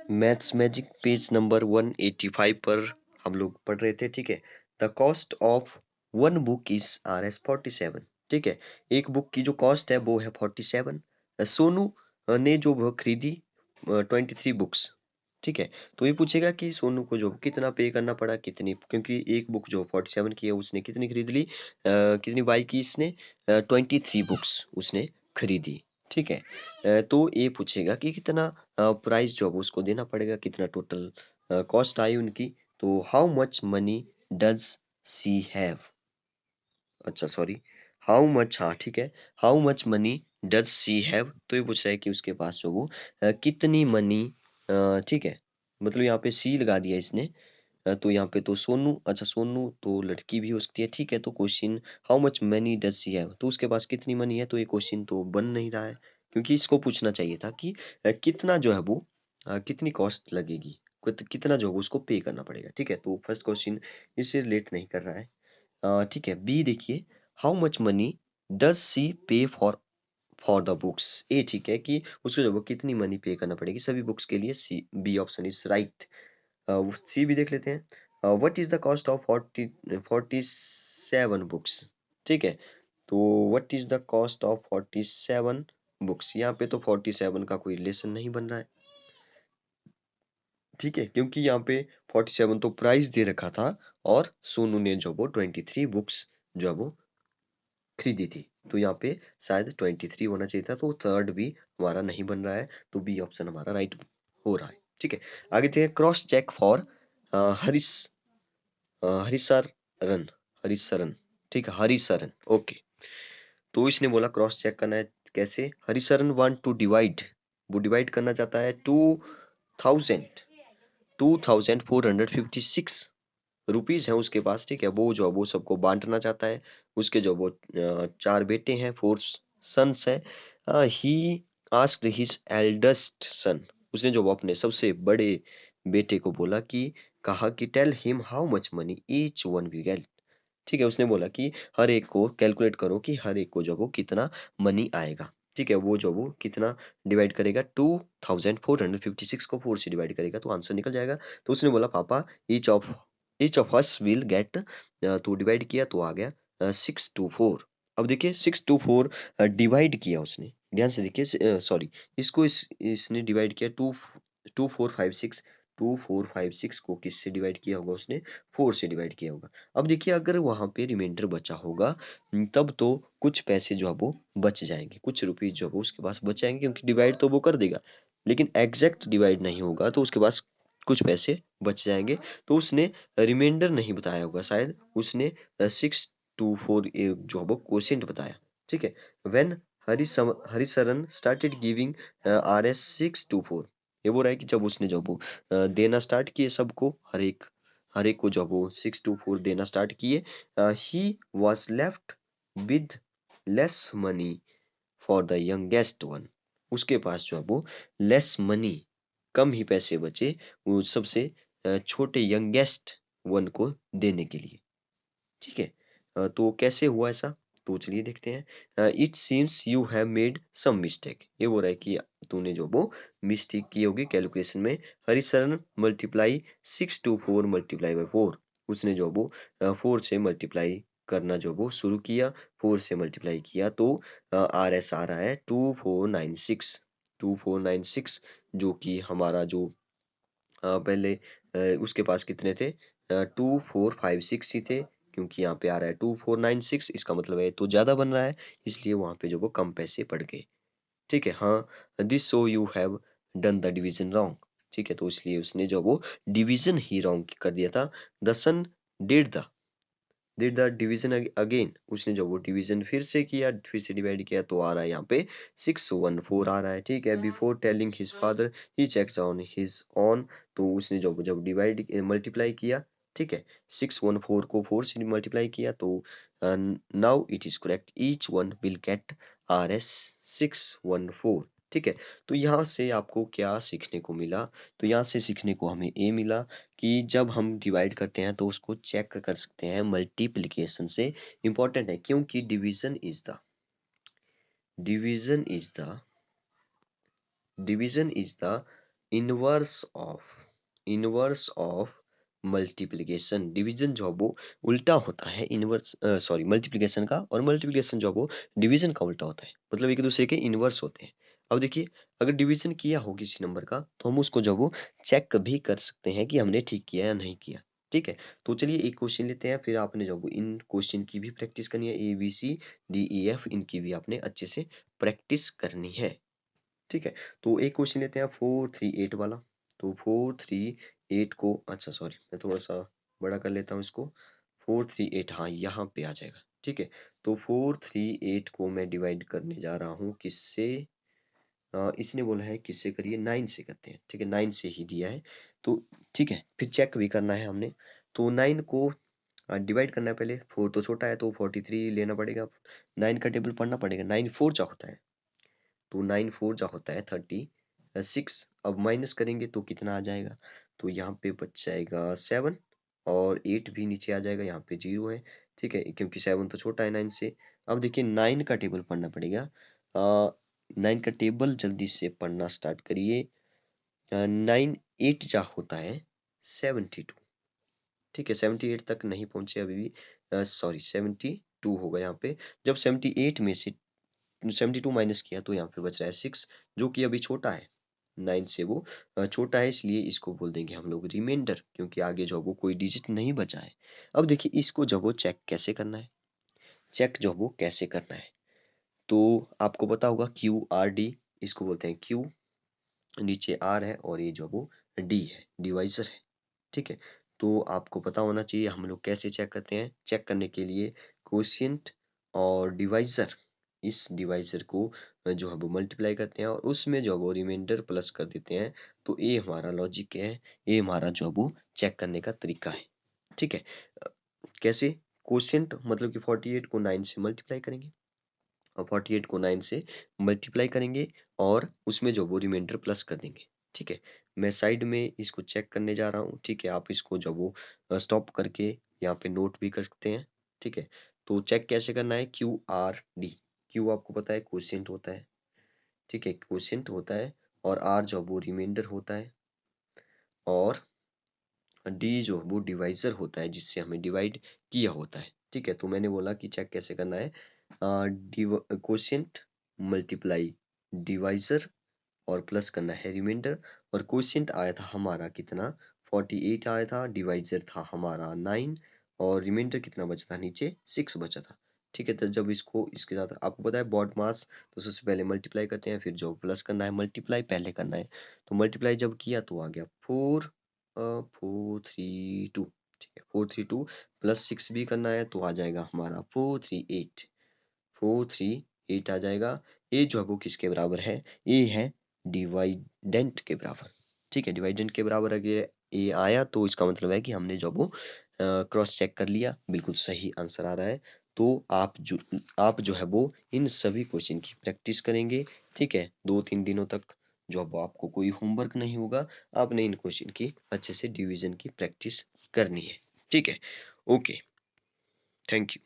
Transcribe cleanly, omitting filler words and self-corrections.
Maths magic page number 185 पर हम लोग पढ़ रहे थे। ठीक है, the cost of one book is Rs 47। ठीक है, एक बुक की जो कॉस्ट है वो है 47। सोनू ने जो वो खरीदी 23 बुक्स। ठीक है, तो ये पूछेगा कि सोनू को जो कितना पे करना पड़ा, कितनी, क्योंकि एक बुक जो 47 की है उसने कितनी खरीद ली, कितनी बाई की इसने, 23 बुक्स उसने खरीदी। ठीक है, तो ये पूछेगा कि कितना प्राइस जो अब उसको देना पड़ेगा, कितना टोटल कॉस्ट आई उनकी। तो how much money does she have, अच्छा सॉरी, हाउ मच, हाँ ठीक है, how much money does she have. तो ये पूछ रहा है कि उसके पास जो वो कितनी मनी, ठीक है, मतलब यहाँ पे सी लगा दिया इसने। तो यहाँ पे तो सोनू, अच्छा सोनू तो लड़की भी हो सकती है। ठीक है, तो question how much money does she have, तो उसके पास कितनी मनी है, तो ये क्वेश्चन तो बन नहीं रहा है, क्योंकि इसको पूछना चाहिए था कि कितना जो है वो कितनी कॉस्ट लगेगी, कितना जो है वो उसको पे करना पड़ेगा। ठीक है, तो फर्स्ट क्वेश्चन इससे रिलेट नहीं कर रहा है। ठीक है, बी देखिए, how much money does she पे फॉर द बुक्स। ए ठीक है कि उसको जो है वो कितनी मनी पे करना पड़ेगी सभी बुक्स के लिए। सी, बी ऑप्शन इज राइट। सी भी देख लेते हैं। What is the cost of 47 books. ठीक है, तो what is the cost of 47 books, यहाँ पे तो 47 का कोई रिलेशन नहीं बन रहा है। ठीक है, क्योंकि यहाँ पे 47 तो प्राइस दे रखा था, और सोनू ने जो वो 23 बुक्स जो है वो खरीदी थी। तो यहाँ पे शायद 23 होना चाहिए था, तो थर्ड भी हमारा नहीं बन रहा है, तो बी ऑप्शन हमारा राइट हो रहा है। ठीक है, आगे देखिए, क्रॉस चेक फॉर हरीश, हरिसरन, हरिसरन, ठीक है, हरिसरन, ओके। तो इसने बोला क्रॉस चेक करना है कैसे, हरिसरन वांट टू डिवाइड, वो डिवाइड करना चाहता है 2000, 2456 रुपीज है उसके पास। ठीक है, वो जो वो सबको बांटना चाहता है। उसके जो वो चार बेटे हैं, फोर सन्स है। He asked his eldest son, उसने जो वो अपने सबसे बड़े बेटे को बोला कि, कहा कि tell him how much money each one we get. ठीक है, उसने बोला कि हर एक को कैलकुलेट करो कि हर एक को जो वो कितना मनी आएगा। ठीक है, वो जो वो कितना डिवाइड करेगा, 2456 को 4 से डिवाइड करेगा तो आंसर निकल जाएगा। तो उसने बोला पापा each of us will get, तो डिवाइड किया तो आ गया 6 to 4। अब देखिए 6 to 4 डिवाइड किया उसने, ध्यान से देखिए, सॉरी, इसको इसने डिवाइड किया 2 2 4 5 6, 2 4 5 6 को किससे डिवाइड किया होगा उसने, 4 से डिवाइड किया होगा। अब देखिए अगर वहां पे रिमाइंडर बचा होगा, तब तो कुछ पैसे जो है वो बच जाएंगे, कुछ रुपीज जो है वो उसके पास बच जाएंगे, क्योंकि डिवाइड तो वो कर देगा, लेकिन एग्जैक्ट डिवाइड नहीं होगा तो उसके पास कुछ पैसे बच जाएंगे। तो उसने रिमाइंडर नहीं बताया होगा, शायद उसने 6 to 4 जो है वो क्वोशिएंट बताया। ठीक है, when Harisharan started giving Rs 6 to 4, ये बोल रहा है कि जब उसने जो वो देना स्टार्ट किए सबको, हर एक को जब वो 6 to 4 देना स्टार्ट किए, he was left with less money for the youngest one. उसके पास जो है वो लेस मनी, कम ही पैसे बचे वो सबसे छोटे यंगेस्ट वन को देने के लिए। ठीक है, तो कैसे हुआ ऐसा, तो चलिए देखते हैं। It seems you have made some mistake, ये बोल रहा है कि तूने जो वो मिस्टेक की होगी कैलकुलेशन में। Harisharan multiply 6 to 4 multiply by 4, उसने जो वो 4 से मल्टीप्लाई करना जो वो शुरू किया, 4 से मल्टीप्लाई किया, तो आर एस आ रहा है 2496, 2496, जो कि हमारा जो पहले उसके पास कितने थे, 2456 ही थे, क्योंकि यहाँ पे आ रहा है 2496, इसका मतलब है तो ज्यादा बन रहा है, इसलिए वहां पे जो वो कम पैसे पड़ गए। ठीक है, हाँ, this so you have done the division wrong. ठीक है, तो इसलिए उसने जो वो डिवीजन ही रॉन्ग कर दिया था। The son did the division again, उसने जो वो डिवीजन फिर से किया, फिर से डिवाइड किया, तो आ रहा है यहाँ पे 614 आ रहा है। ठीक है, before telling his father he checks on his own, तो उसने जो जब डिवाइड मल्टीप्लाई किया, ठीक है, 614 को 4 से मल्टीप्लाई किया, तो now it is correct, each one will get Rs 614। ठीक है, तो यहाँ से आपको क्या सीखने को मिला, तो यहाँ से सीखने को हमें ये मिला कि जब हम डिवाइड करते हैं तो उसको चेक कर सकते हैं मल्टीप्लिकेशन से। इंपॉर्टेंट है, क्योंकि division is the division is the inverse of multiplication. Division जो है वो उल्टा होता है इनवर्स मल्टीप्लिकेशन का, और मल्टीप्लिकेशन जो है वो डिवीजन का उल्टा होता है, मतलब एक दूसरे के इनवर्स होते हैं। अब देखिए, अगर डिवीजन किया हो किसी नंबर का तो हम उसको जो वो चेक भी कर सकते हैं कि हमने ठीक किया या नहीं किया। ठीक है, तो चलिए एक क्वेश्चन लेते हैं, फिर आपने जो वो इन क्वेश्चन की भी प्रैक्टिस करनी है, ABCDEF इनकी भी आपने अच्छे से प्रैक्टिस करनी है। ठीक है, तो एक क्वेश्चन लेते हैं 438 वाला। तो 438 को, अच्छा सॉरी, मैं थोड़ा सा बड़ा कर लेता हूँ इसको। 438, हाँ यहाँ पे आ जाएगा। ठीक है, तो 438 को मैं डिवाइड करने जा रहा हूँ किससे, इसने बोला है किससे करिए, 9 से करते हैं। ठीक है, 9 से ही दिया है तो ठीक है, फिर चेक भी करना है हमने। तो 9 को डिवाइड करना है पहले, 4 तो छोटा है तो 43 लेना पड़ेगा, 9 का टेबल पढ़ना पड़ेगा। 9 4 जा होता है, तो 9 4 जा होता है 36। अब माइनस करेंगे तो कितना आ जाएगा, तो यहाँ पे बच जाएगा 7, और 8 भी नीचे आ जाएगा, यहाँ पे 0 है। ठीक है, क्योंकि 7 तो छोटा है 9 से। अब देखिए 9 का टेबल पढ़ना पड़ेगा, 9 का टेबल जल्दी से पढ़ना स्टार्ट करिए। 9 8 जा होता है 72। ठीक है, 78 तक नहीं पहुंचे अभी भी, सॉरी 72 होगा यहाँ पे। जब 78 में से 72 माइनस किया तो यहाँ पे बच रहा है 6, जो कि अभी छोटा है 9 से, वो छोटा है, इसलिए इसको बोल देंगे हम लोग रिमाइंडर, क्योंकि आगे जो वो कोई डिजिट नहीं बचा है। अब देखिए इसको जब वो चेक कैसे करना है, चेक जो वो कैसे करना है, तो आपको पता होगा QRD, इसको बोलते हैं Q, नीचे R है, और ये जो वो D है, डिवाइजर है। ठीक है, तो आपको पता होना चाहिए हम लोग कैसे चेक करते हैं। चेक करने के लिए कोशिएंट और डिवाइजर, इस डिवाइजर को जो है वो मल्टीप्लाई करते हैं, और उसमें जो है वो रिमाइंडर प्लस कर देते हैं। तो ये हमारा लॉजिक है, ये हमारा जो है वो चेक करने का तरीका है। ठीक है, अ, कैसे, कोशिएंट मतलब कि 48 को 9 से मल्टीप्लाई करेंगे, और 48 को 9 से मल्टीप्लाई करेंगे, और उसमें जो वो रिमाइंडर प्लस कर देंगे। ठीक है, मैं साइड में इसको चेक करने जा रहा हूँ। ठीक है, आप इसको जो वो स्टॉप करके यहाँ पे नोट भी कर सकते हैं। ठीक है, तो चेक कैसे करना है, QRD, क्यू आपको पता है क्वोशिएंट होता है। ठीक है, क्वोशिएंट होता है, और R जो वो रिमाइंडर होता है, और डी जो वो डिवाइजर होता है जिससे हमें डिवाइड किया होता है। ठीक है, तो मैंने बोला कि चेक कैसे करना है, क्वोशिएंट मल्टीप्लाई डिवाइजर, और प्लस करना है रिमाइंडर। और क्वोशिएंट आया था हमारा कितना, 48 आया था, डिवाइजर था हमारा 9, और रिमाइंडर कितना बचा था नीचे, 6 बचा था। ठीक है, तो जब इसको इसके साथ आपको पता है बॉड मास, तो सबसे पहले मल्टीप्लाई करते हैं, फिर जो प्लस करना है मल्टीप्लाई पहले करना है। तो मल्टीप्लाई जब किया तो आ गया 432। ठीक है, 432 प्लस 6 भी करना है तो आ जाएगा हमारा 438 आ जाएगा। ये जो है वो किसके बराबर है, ये है डिवाइडेंट के बराबर। ठीक है, डिवाइडेंट के बराबर अगर ये आया तो इसका मतलब है कि हमने जो वो क्रॉस चेक कर लिया, बिल्कुल सही आंसर आ रहा है। तो आप जो है वो इन सभी क्वेश्चन की प्रैक्टिस करेंगे। ठीक है, 2-3 दिनों तक जो अब आपको कोई होमवर्क नहीं होगा, आपने इन क्वेश्चन की अच्छे से डिवीजन की प्रैक्टिस करनी है। ठीक है, ओके, थैंक यू।